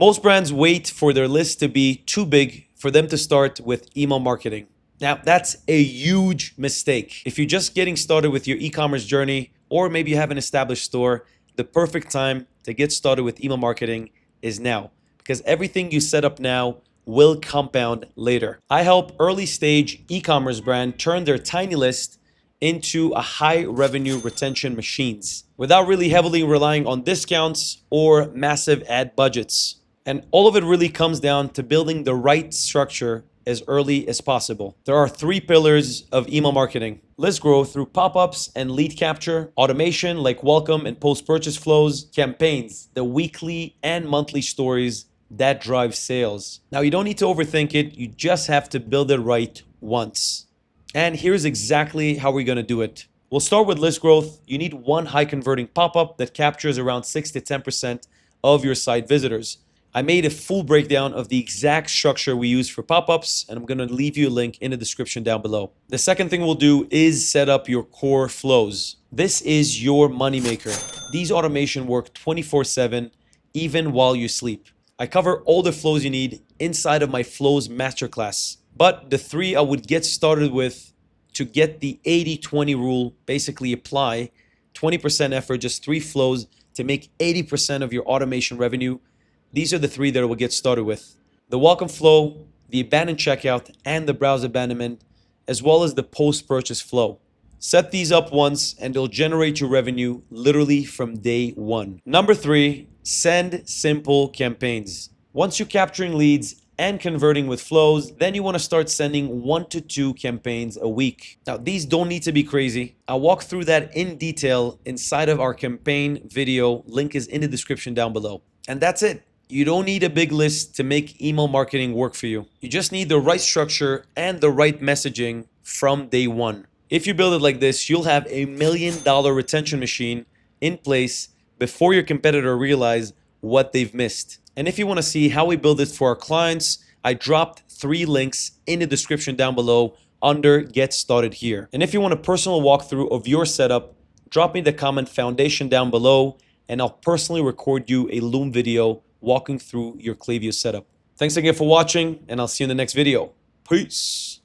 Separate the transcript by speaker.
Speaker 1: Most brands wait for their list to be too big for them to start with email marketing. Now, that's a huge mistake. If you're just getting started with your e-commerce journey, or maybe you have an established store, the perfect time to get started with email marketing is now, because everything you set up now will compound later. I help early stage e-commerce brand turn their tiny list into a high revenue retention machines without really heavily relying on discounts or massive ad budgets. And all of it really comes down to building the right structure as early as possible. There are three pillars of email marketing. Let's grow through pop-ups and lead capture, automation like welcome and post-purchase flows, campaigns, the weekly and monthly stories that drive sales. Now, you don't need to overthink it. You just have to build it right once. And here's exactly how we're gonna do it. We'll start with list growth. You need one high converting pop-up that captures around 6 to 10% of your site visitors. I made a full breakdown of the exact structure we use for pop-ups, and I'm gonna leave you a link in the description down below. The second thing we'll do is set up your core flows. This is your moneymaker. These automation work 24/7, even while you sleep. I cover all the flows you need inside of my Flows Masterclass. But the three I would get started with to get the 80-20 rule basically apply, 20% effort, just three flows to make 80% of your automation revenue. These are the three that I will get started with. The welcome flow, the abandoned checkout, and the browse abandonment, as well as the post-purchase flow. Set these up once and they'll generate your revenue literally from day one. Number three, send simple campaigns. Once you're capturing leads and converting with flows, then you want to start sending 1 to 2 campaigns a week. Now, these don't need to be crazy. I'll walk through that in detail inside of our campaign video. Link is in the description down below. And that's it. You don't need a big list to make email marketing work for you. You just need the right structure and the right messaging from day one. If you build it like this, you'll have a $1 million retention machine in place before your competitor realize what they've missed. And if you want to see how we build this for our clients, I dropped 3 links in the description down below under Get Started Here. And if you want a personal walkthrough of your setup, drop me the comment foundation down below and I'll personally record you a Loom video walking through your Klaviyo setup. Thanks again for watching and I'll see you in the next video. Peace.